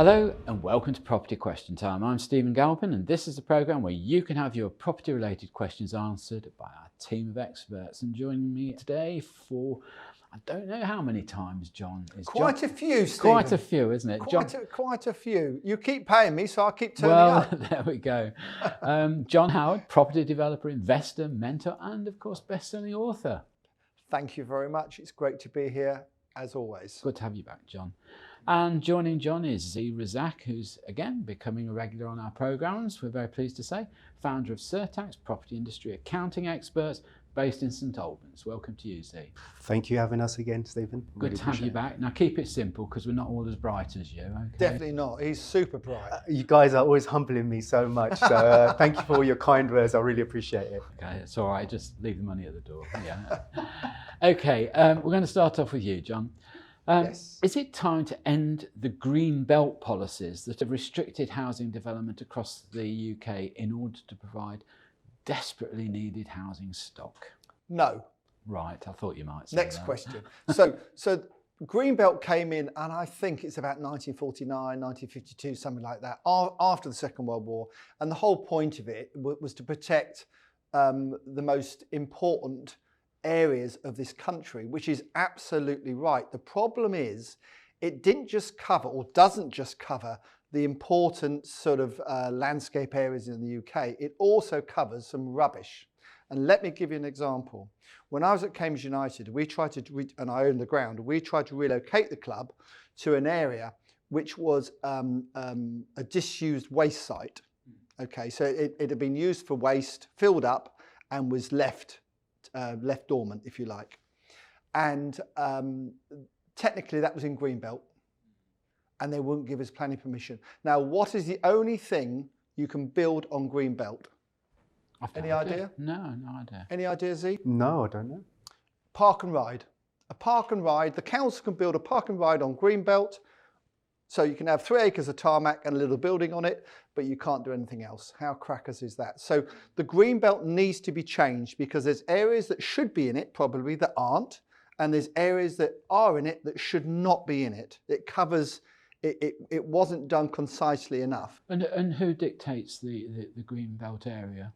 Hello and welcome to Property Question Time. I'm Stephen Galpin and this is a programme where you can have your property related questions answered by our team of experts. And joining me today for, I don't know how many times, John, is Quite a few, Stephen. Quite a few, isn't it? Quite a few. You keep paying me, so I'll keep turning up. Well, there we go. John Howard, property developer, investor, mentor, and of course, best-selling author. Thank you very much. It's great to be here, as always. Good to have you back, John. And joining John is Zee Razaq, who's again becoming a regular on our programmes, we're very pleased to say, founder of Certax, property industry accounting experts based in St Albans. Welcome to you, Zee. Thank you for having us again, Stephen. Good to have you back. Now keep it simple because we're not all as bright as you. Okay? Definitely not. He's super bright. You guys are always humbling me so much. So thank you for all your kind words. I really appreciate it. Okay, it's all right. Just leave the money at the door. Yeah. Okay, we're going to start off with you, John. Yes. Is it time to end the green belt policies that have restricted housing development across the UK in order to provide desperately needed housing stock? No. Right, I thought you might say Next that. question. So Greenbelt came in, and I think it's about 1949, 1952, something like that, after the Second World War. And the whole point of it was to protect the most important areas of this country, which is absolutely right. The problem is it didn't just cover, or doesn't just cover, the important sort of landscape areas in the UK. It also covers some rubbish. And let me give you an example. When I was at Cambridge United, we tried to, and I owned the ground, we tried to relocate the club to an area which was a disused waste site. Okay, so it had been used for waste, filled up, and was left dormant, if you like. And technically that was in Greenbelt, and they wouldn't give us planning permission. Now, what is the only thing you can build on Greenbelt? Any idea? No idea. Any idea, Zee? No, I don't know. Park and ride. A park and ride. The council can build a park and ride on Greenbelt, so you can have 3 acres of tarmac and a little building on it, but you can't do anything else. How crackers is that? So the Greenbelt needs to be changed because there's areas that should be in it probably that aren't, and there's areas that are in it that should not be in it. It covers, it wasn't done concisely enough. And who dictates the Greenbelt area?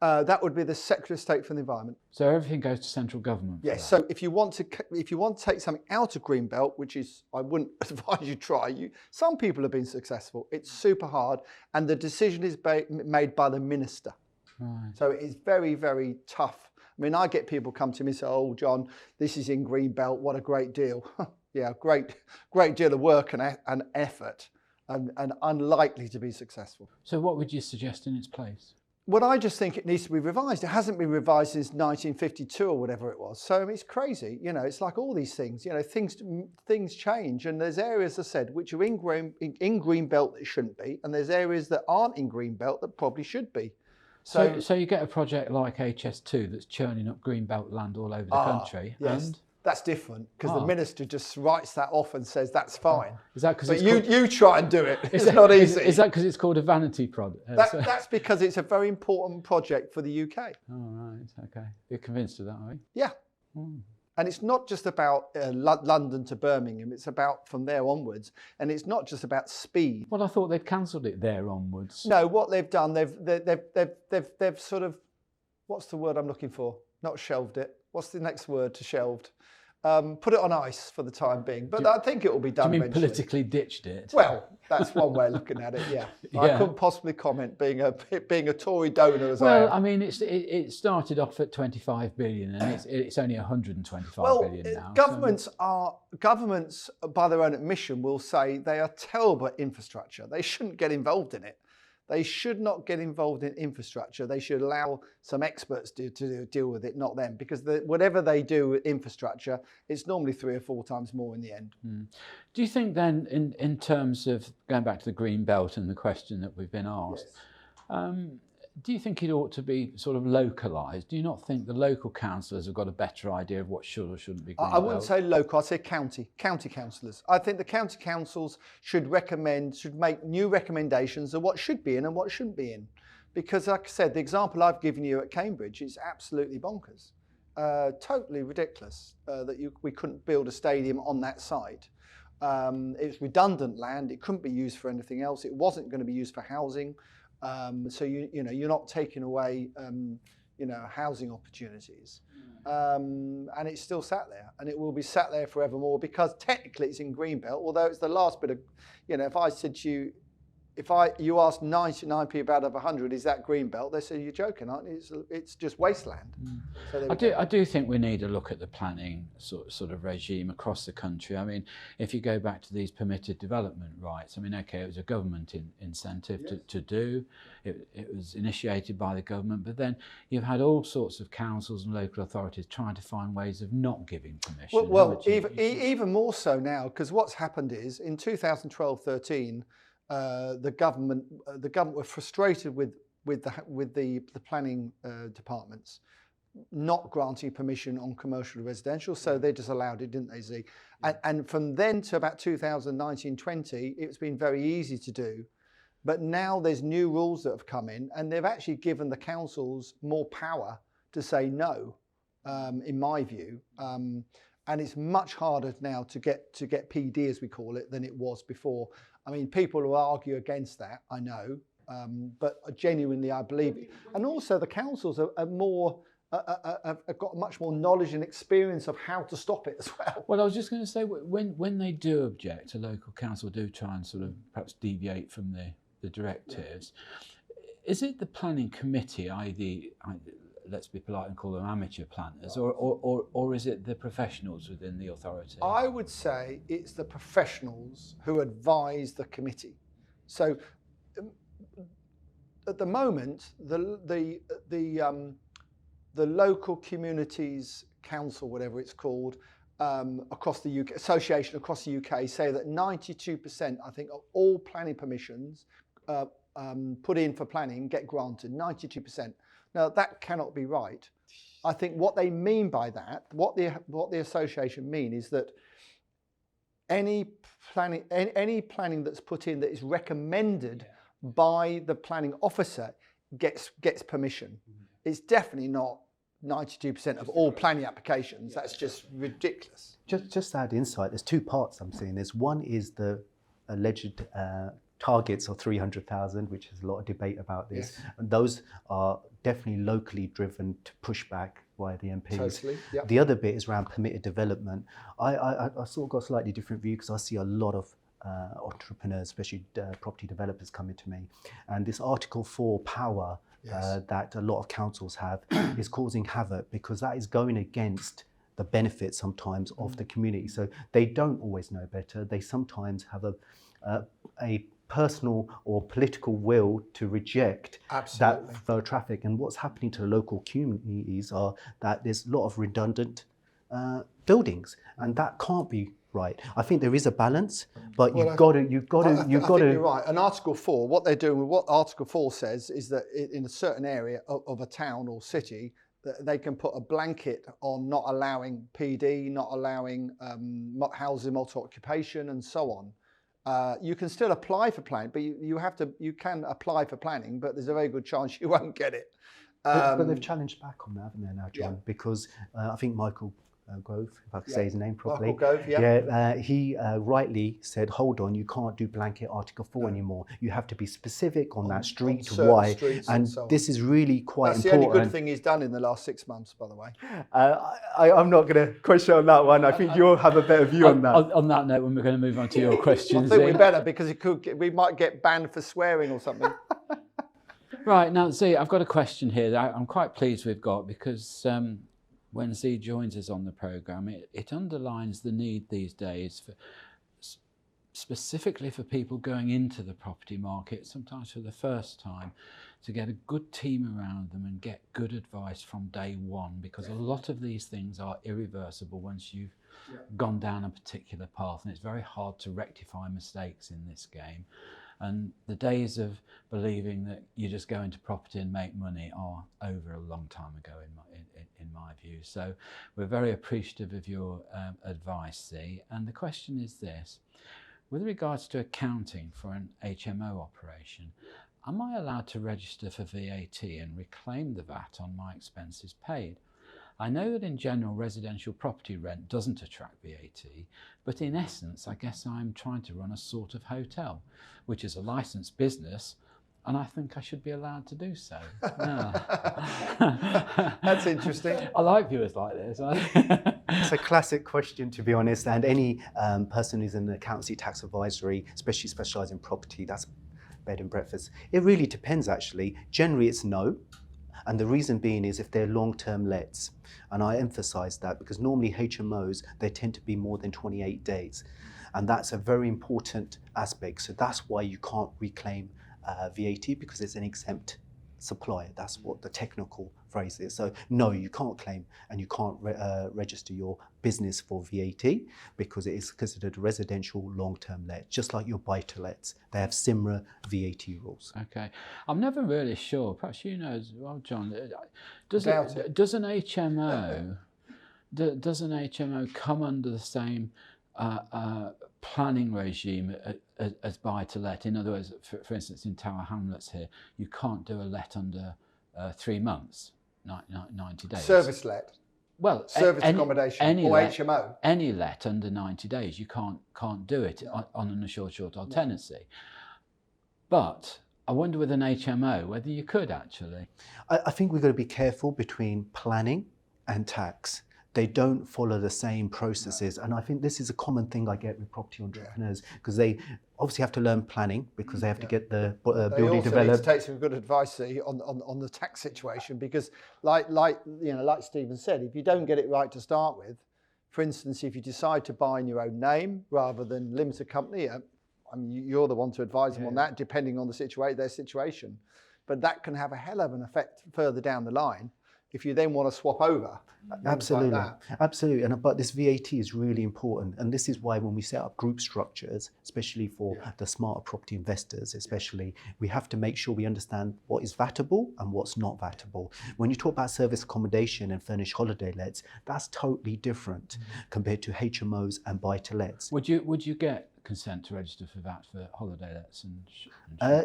That would be the Secretary of State for the Environment. So everything goes to central government? Yes, so if you want to take something out of Greenbelt, which is, I wouldn't advise you try, some people have been successful, it's super hard, and the decision is made by the minister. Right. So it is very, very tough. I mean, I get people come to me and say, oh, John, this is in Greenbelt, what a great deal. Yeah, great deal of work and effort, and unlikely to be successful. So what would you suggest in its place? Well, I just think it needs to be revised. It hasn't been revised since 1952 or whatever it was. So I mean, it's crazy. You know, it's like all these things. You know, things change, and there's areas, as I said, which are in Greenbelt that shouldn't be, and there's areas that aren't in Greenbelt that probably should be. So you get a project like HS2 that's churning up Greenbelt land all over the country. Yes. And that's different because the minister just writes that off and says that's fine. Is that because you try and do it? It's not easy. Is that because it's called a vanity project? That's because it's a very important project for the UK. Oh right, okay. You're convinced of that, are you? Yeah. And it's not just about London to Birmingham. It's about from there onwards, and it's not just about speed. Well, I thought they'd cancelled it there onwards. No, what they've done, they've sort of, what's the word I'm looking for? Not shelved it. What's the next word to shelved? Put it on ice for the time being, but I think it will be done. Do you mean eventually. politically ditched it? Well, that's one way of looking at it. Yeah, I couldn't possibly comment being a Tory donor as I am. Well, I mean, it started off at 25 billion, and it's only 125 billion now. Governments, by their own admission, will say they are terrible at infrastructure. They shouldn't get involved in it. They should not get involved in infrastructure. They should allow some experts to deal with it, not them, because whatever they do with infrastructure, it's normally 3 or 4 times more in the end. Do you think then, in terms of going back to the green belt and the question that we've been asked, yes. Do you think it ought to be sort of localised? Do you not think the local councillors have got a better idea of what should or shouldn't be green I wouldn't say local, I'd say county councillors. I think the county councils should make new recommendations of what should be in and what shouldn't be in. Because like I said, the example I've given you at Cambridge is absolutely bonkers. Totally ridiculous that we couldn't build a stadium on that site. It's redundant land. It couldn't be used for anything else. It wasn't going to be used for housing. So you're not taking away housing opportunities. And it's still sat there, and it will be sat there forevermore, because technically it's in Greenbelt, although it's the last bit of, if I said to you, you asked 99 people out of 100, is that Greenbelt? They say, you're joking, aren't you? It's just wasteland. So I do think we need to look at the planning sort of regime across the country. I mean, if you go back to these permitted development rights, I mean, okay, it was a government incentive to do. It was initiated by the government, but then you've had all sorts of councils and local authorities trying to find ways of not giving permission. Well, even more so now, because what's happened is in 2012-13, the government were frustrated with the planning departments not granting permission on commercial residential, so they just allowed it, didn't they, Zee? And from then to about 2019-20, it's been very easy to do. But now there's new rules that have come in, and they've actually given the councils more power to say no, in my view. And it's much harder now to get PD, as we call it, than it was before. I mean, people will argue against that, I know, but genuinely I believe it. And also the councils are more, have got much more knowledge and experience of how to stop it as well. Well, I was just going to say, when they do object, a local council do try and sort of perhaps deviate from the directives. Is it the planning committee, i.e., let's be polite and call them amateur planners, or is it the professionals within the authority? I would say it's the professionals who advise the committee. So at the moment, the local communities council, whatever it's called, across the UK, association across the UK, say that 92%, I think, of all planning permissions put in for planning get granted, 92%. Now, that cannot be right. I think what they mean by that, what the association mean, is that any planning that's put in that is recommended by the planning officer gets permission. It's definitely not 92% of all planning applications. That's just ridiculous. Just to add insight, there's two parts I'm seeing. There's one is the alleged targets of 300,000, which is a lot of debate about this. Yes. And those are definitely locally driven to push back by the MPs. Totally, yep. The other bit is around permitted development. I sort of got a slightly different view, because I see a lot of entrepreneurs, especially property developers, coming to me. And this Article 4 power that a lot of councils have is causing havoc, because that is going against the benefits sometimes of the community. So they don't always know better. They sometimes have a personal or political will to reject that flow of traffic. And what's happening to the local communities are that there's a lot of redundant buildings, and that can't be right. I think there is a balance, but you've got to. You're right. And Article 4, what they're doing with what Article 4 says is that in a certain area of a town or city, they can put a blanket on not allowing PD, not allowing housing multi-occupation, and so on. You can still apply for planning, but you can apply for planning, but there's a very good chance you won't get it. But they've challenged back on that, haven't they now, John? Because I think Michael Grove, if I can say his name properly. Michael Gove, he rightly said, hold on, you can't do blanket Article 4 anymore. You have to be specific on that street, why. And so this is really quite important. That's the only good thing he's done in the last 6 months, by the way. I'm not going to question on that one. I think you'll have a better view on that. On that note, when we're going to move on to your questions. I think we better, because we might get banned for swearing or something. Right, now, Zee, I've got a question here that I'm quite pleased we've got, because when Zee joins us on the programme, it underlines the need these days, specifically for people going into the property market, sometimes for the first time, to get a good team around them and get good advice from day one, because a lot of these things are irreversible once you've gone down a particular path, and it's very hard to rectify mistakes in this game. And the days of believing that you just go into property and make money are over a long time ago, in my view. So we're very appreciative of your advice, Zee. And the question is this: with regards to accounting for an HMO operation, am I allowed to register for VAT and reclaim the VAT on my expenses paid? I know that in general residential property rent doesn't attract VAT, but in essence, I guess I'm trying to run a sort of hotel, which is a licensed business, and I think I should be allowed to do so. That's interesting. I like viewers like this. It's a classic question, to be honest, and any person who's in the accountancy tax advisory, especially specialised in property, that's bed and breakfast. It really depends, actually. Generally, it's no. And the reason being is if they're long-term lets. And I emphasise that because normally HMOs, they tend to be more than 28 days. And that's a very important aspect. So that's why you can't reclaim VAT, because it's an exempt supply. That's what the technical phrase is. So no, you can't claim and you can't register your business for VAT because it is considered a residential long-term let, just like your buy-to-lets. They have similar VAT rules. Okay. I'm never really sure, perhaps you know as well, John, does an HMO come under the same planning regime as buy-to-let? In other words, for instance, in Tower Hamlets here, you can't do a let under 3 months, 90 days. Service let. Well, service accommodation or HMO. Any let under 90 days, you can't do it on an assured short-term tenancy. But I wonder with an HMO whether you could actually. I think we've got to be careful between planning and tax. They don't follow the same processes. No. And I think this is a common thing I get with property entrepreneurs, because they obviously have to learn planning because they have to get the building developed. Need to take some good advice, See, on the tax situation, because like Stephen said, if you don't get it right to start with, for instance, if you decide to buy in your own name rather than limited company, I mean, you're the one to advise them on that, depending on their situation. But that can have a hell of an effect further down the line if you then want to swap over. Absolutely, like absolutely. But this VAT is really important, and this is why when we set up group structures, especially for the smarter property investors, especially, we have to make sure we understand what is VATable and what's not VATable. When you talk about service accommodation and furnished holiday lets, that's totally different compared to HMOs and buy-to-lets. Would you get consent to register for VAT for holiday lets and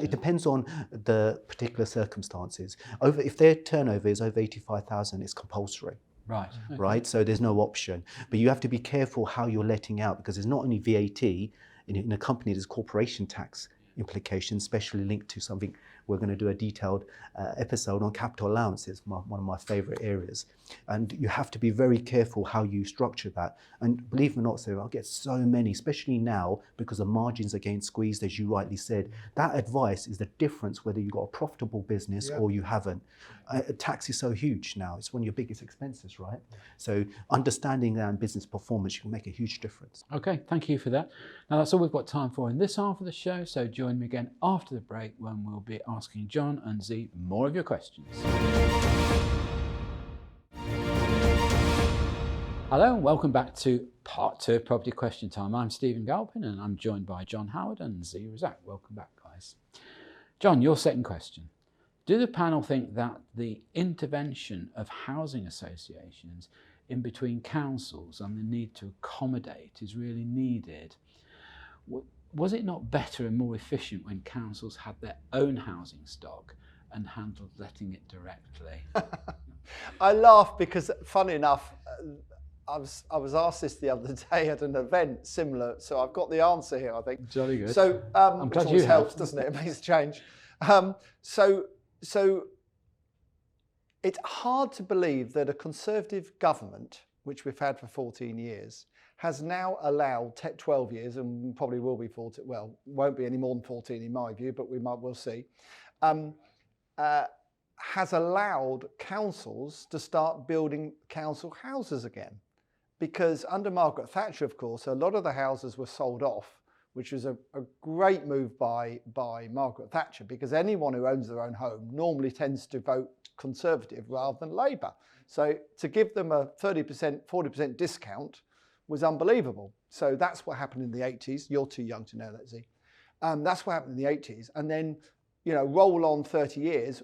it depends on the particular circumstances. If their turnover is over 85,000, it's compulsory. Right. Okay. Right. So there's no option. But you have to be careful how you're letting out, because there's not only VAT in a company, there's corporation tax implications, especially linked to something. We're going to do a detailed episode on capital allowances, one of my favourite areas. And you have to be very careful how you structure that. And believe it or not, so I get so many, especially now, because the margins are getting squeezed, as you rightly said. That advice is the difference whether you've got a profitable business or you haven't. Tax is so huge now. It's one of your biggest expenses, right? So understanding that and business performance can make a huge difference. Okay, thank you for that. Now that's all we've got time for in this half of the show. So join me again after the break when we'll be asking John and Zee more of your questions. Hello and welcome back to part 2 of Property Question Time. I'm Stephen Galpin and I'm joined by John Howard and Zee Razaq. Welcome back, guys. John, your second question. Do the panel think that the intervention of housing associations in between councils and the need to accommodate is really needed? Was it not better and more efficient when councils had their own housing stock and handled letting it directly? I laugh because, funny enough, I was asked this the other day at an event similar, so I've got the answer here, I think. Jolly good. So, I'm which glad always you helps, have. doesn't it? It makes a change. So it's hard to believe that a Conservative government, which we've had for 14 years, has now allowed 12 years, and probably will be 14, well, won't be any more than 14 in my view, but we'll see, has allowed councils to start building council houses again. Because under Margaret Thatcher, of course, a lot of the houses were sold off, which was a great move by Margaret Thatcher, because anyone who owns their own home normally tends to vote Conservative rather than Labour. So to give them a 30%, 40% discount was unbelievable. So that's what happened in the 80s. You're too young to know that, Zee. That's what happened in the 80s. And then, roll on 30 years,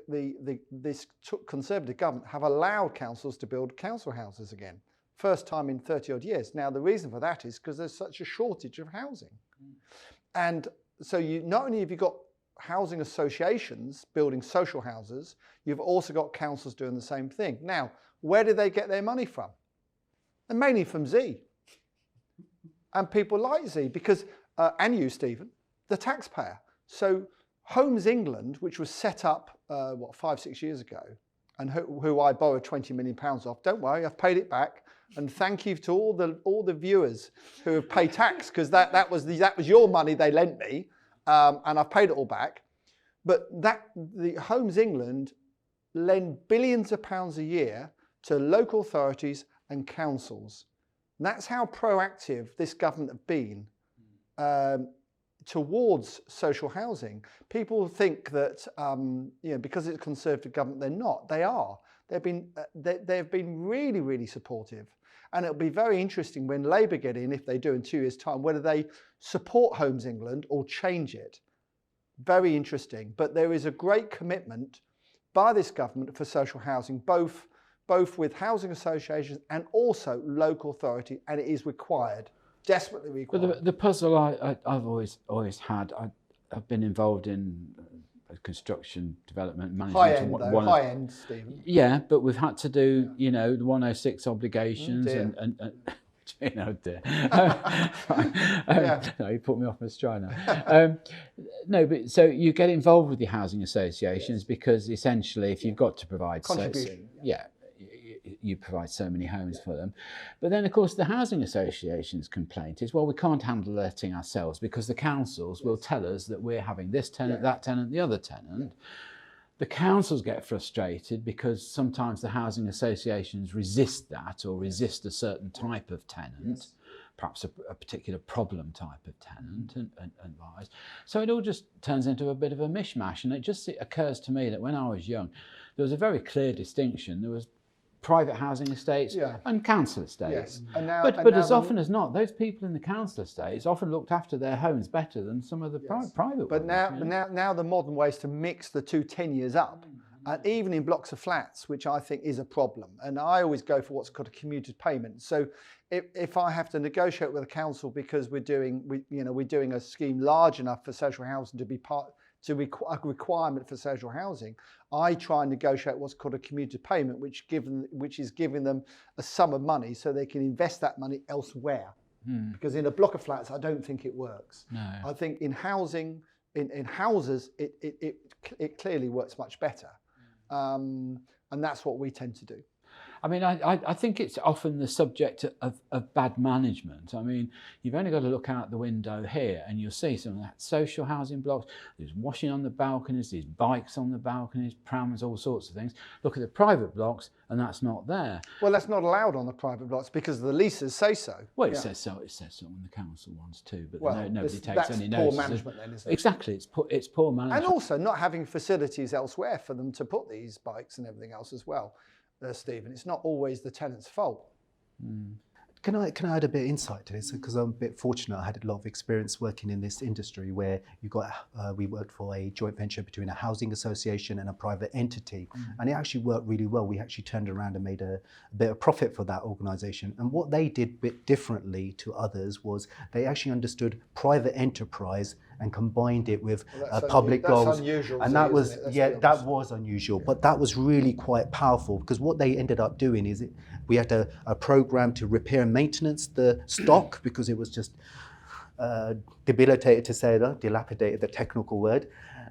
this Conservative government have allowed councils to build council houses again. First time in 30 odd years. Now, the reason for that is because there's such a shortage of housing. And so not only have you got housing associations building social houses, you've also got councils doing the same thing. Now, Where do they get their money from? And mainly from Zee. And people like Zee because, and you, Stephen, the taxpayer. So Homes England, which was set up, 5-6 years ago, and who I borrowed £20 million off, don't worry, I've paid it back. And thank you to all the viewers who have paid tax, because that was your money they lent me, and I've paid it all back. But the Homes England lend billions of pounds a year to local authorities and councils. And that's how proactive this government have been towards social housing. People think that because it's a Conservative government, they're not. They are. They've been really, really supportive. And it'll be very interesting when Labour get in, if they do in 2 years' time, whether they support Homes England or change it. Very interesting. But there is a great commitment by this government for social housing, both with housing associations and also local authority, and it is required, desperately required. But the puzzle I've always had, I've been involved in construction development management. High end, Stephen. Yeah, but we've had to do, the 106 obligations and dear. No, you put me off my stride now. No, but so you get involved with the housing associations because essentially, if you've got to provide contribution, you provide so many homes for them. But then, of course, the housing association's complaint is, well, we can't handle letting ourselves because the councils will tell us that we're having this tenant, that tenant, the other tenant. The councils get frustrated because sometimes the housing associations resist that or resist a certain type of tenant, perhaps a particular problem type of tenant and wise. So it all just turns into a bit of a mishmash. And it occurs to me that when I was young, there was a very clear distinction. There was private housing estates and council estates. Yes. But as often as not, those people in the council estates often looked after their homes better than some of the private ones. Now the modern way is to mix the two tenures up, and even in blocks of flats, which I think is a problem. And I always go for what's called a commuted payment. So if I have to negotiate with a council because we're doing a scheme large enough for social housing to be a requirement for social housing, I try and negotiate what's called a commuted payment, which is giving them a sum of money so they can invest that money elsewhere. Because in a block of flats, I don't think it works. No. I think in housing, in houses, it clearly works much better, and that's what we tend to do. I mean, I think it's often the subject of bad management. I mean, you've only got to look out the window here and you'll see some of that social housing blocks. There's washing on the balconies, there's bikes on the balconies, prams, all sorts of things. Look at the private blocks and that's not there. Well, that's not allowed on the private blocks because the leases say so. Well, it says so on the council ones too, but nobody takes any notice. That's poor management then, isn't it? Exactly, it's poor management. And also not having facilities elsewhere for them to put these bikes and everything else as well. Stephen, it's not always the tenant's fault. Can I add a bit of insight to this? Because I'm a bit fortunate. I had a lot of experience working in this industry where we worked for a joint venture between a housing association and a private entity. And it actually worked really well. We actually turned around and made a bit of profit for that organisation. And what they did a bit differently to others was they actually understood private enterprise and combined it with public goals. That's unusual. And that was, that was unusual. But that was really quite powerful because what they ended up doing is we had a program to repair and maintenance the stock because it was just debilitated to say that, dilapidated the technical word.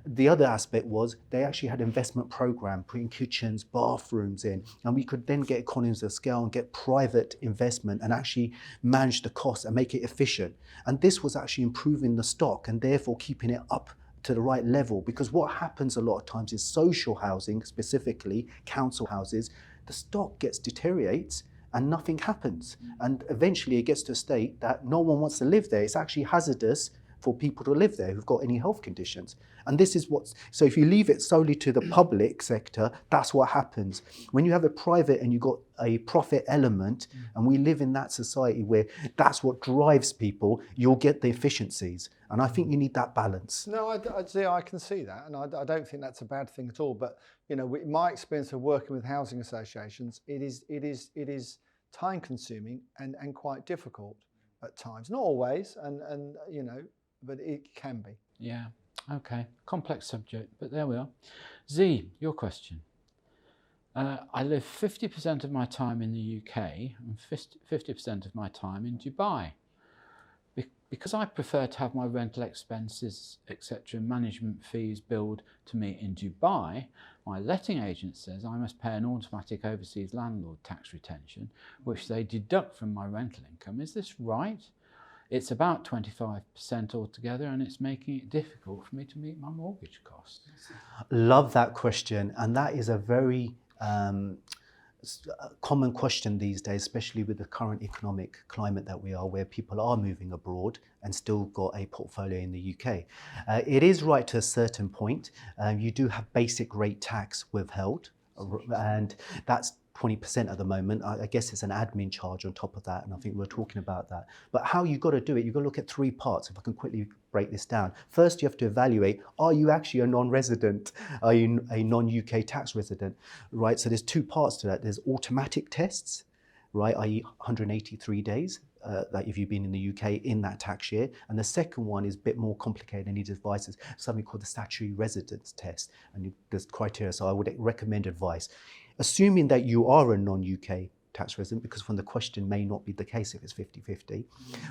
The other aspect was they actually had an investment program, putting kitchens, bathrooms in, and we could then get economies of scale and get private investment and actually manage the costs and make it efficient. And this was actually improving the stock and therefore keeping it up to the right level. Because what happens a lot of times is social housing, specifically council houses, the stock deteriorates and nothing happens. And eventually it gets to a state that no one wants to live there. It's actually hazardous for people to live there who've got any health conditions. And this is so if you leave it solely to the public sector, that's what happens. When you have a private and you've got a profit element, and we live in that society where that's what drives people, you'll get the efficiencies. And I think you need that balance. No, I can see that. And I don't think that's a bad thing at all. But, in my experience of working with housing associations, it is time consuming and quite difficult at times. Not always, and but it can be. Yeah, okay. Complex subject, but there we are. Zee, your question. I live 50% of my time in the UK and 50% of my time in Dubai. Because I prefer to have my rental expenses, etc., management fees billed to me in Dubai, my letting agent says I must pay an automatic overseas landlord tax retention, which they deduct from my rental income. Is this right? It's about 25% altogether, and it's making it difficult for me to meet my mortgage costs. Love that question, and that is a very common question these days, especially with the current economic climate that we are, where people are moving abroad and still got a portfolio in the UK. It is right to a certain point. You do have basic rate tax withheld, and that's 20% at the moment. I guess it's an admin charge on top of that, and I think we're talking about that. But how you got to do it, you've got to look at 3 parts. If I can quickly break this down. First, you have to evaluate, are you actually a non-resident? Are you a non-UK tax resident? Right, so there's 2 parts to that. There's automatic tests, right, i.e. 183 days, that if you've been in the UK in that tax year. And the second one is a bit more complicated and needs advice, is something called the statutory residence test. And there's criteria, so I would recommend advice. Assuming that you are a non-UK tax resident, because from the question may not be the case if it's 50-50,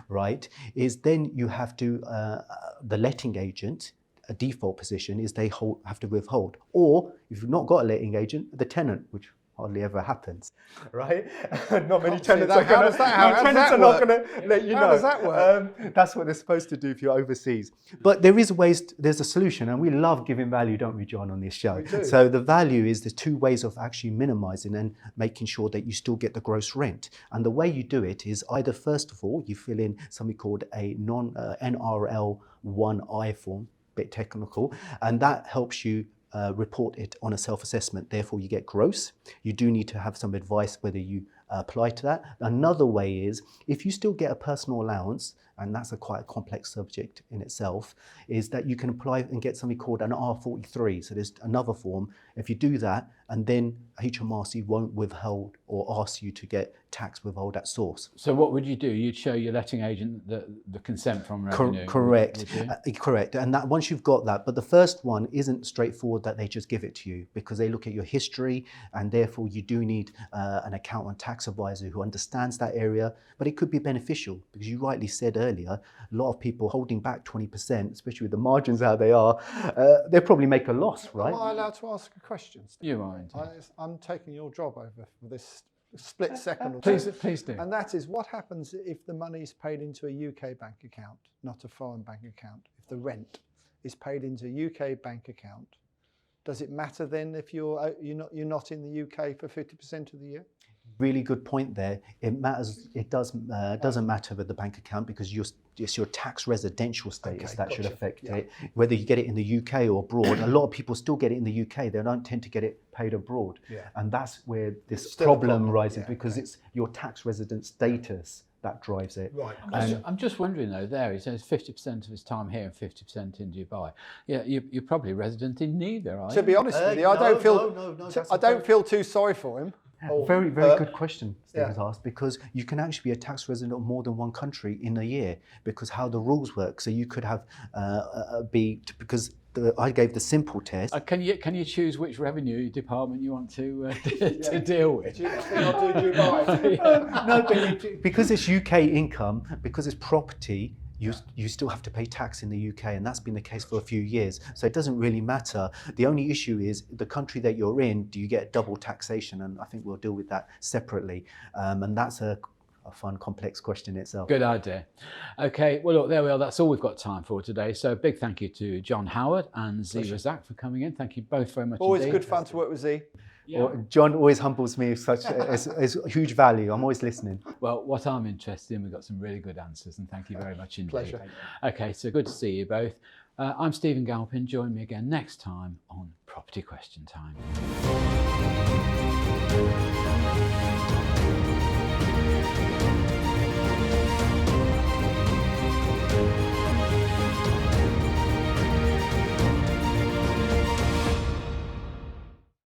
right, is then you have to, the letting agent, a default position is they have to withhold. Or if you've not got a letting agent, the tenant, which hardly ever happens, right? Not many tenants are going to let you know. How does that work? That's what they're supposed to do if you're overseas. But there is there's a solution, and we love giving value, don't we, John, on this show? We do. So the value is there's 2 ways of actually minimizing and making sure that you still get the gross rent. And the way you do it is either, first of all, you fill in something called a NRL 1I form, bit technical, and that helps you report it on a self-assessment. Therefore, you get gross. You do need to have some advice whether you apply to that. Another way is, if you still get a personal allowance, and that's quite a complex subject in itself, is that you can apply and get something called an R43. So there's another form. If you do that, and then HMRC won't withhold or ask you to get tax withhold at source. So what would you do? You'd show your letting agent the consent from revenue? Correct. Correct. And that once you've got that, but the first one isn't straightforward that they just give it to you, because they look at your history, and therefore you do need an accountant tax advisor who understands that area. But it could be beneficial, because you rightly said earlier, a lot of people holding back 20%, especially with the margins how they are, they probably make a loss, right? Am I allowed to ask a question, Steve? You are. I'm taking your job over for this split second or two. Please do. And that is, what happens if the money is paid into a UK bank account, not a foreign bank account? If the rent is paid into a UK bank account, does it matter then if you're not in the UK for 50% of the year? Really good point there. It matters. It doesn't matter with the bank account, because it's your tax residential status that should affect it. Whether you get it in the UK or abroad, a lot of people still get it in the UK. They don't tend to get it paid abroad, and that's where this problem rises, because it's your tax resident status that drives it. Right. I'm just wondering though. There he says 50% of his time here and 50% in Dubai. Yeah, you're probably resident in neither, are you? To be honest with you, I don't feel too sorry for him. Very good question Steve has asked, because you can actually be a tax resident of more than one country in a year, because how the rules work. So you could have I gave the simple test. Can you choose which revenue department you want to deal with? No, but because it's UK income, because it's property, you still have to pay tax in the UK, and that's been the case for a few years. So it doesn't really matter. The only issue is the country that you're in, do you get double taxation? And I think we'll deal with that separately. And that's a fun, complex question itself. Good idea. Okay, well, look, there we are. That's all we've got time for today. So a big thank you to John Howard and Zee Razaq for coming in. Thank you both very much. Always indeed. good fun to work with Zee. Yeah. John always humbles me as huge value. I'm always listening. Well, what I'm interested in, we've got some really good answers, and thank you very much indeed. Pleasure. Okay, so good to see you both. I'm Stephen Galpin. Join me again next time on Property Question Time.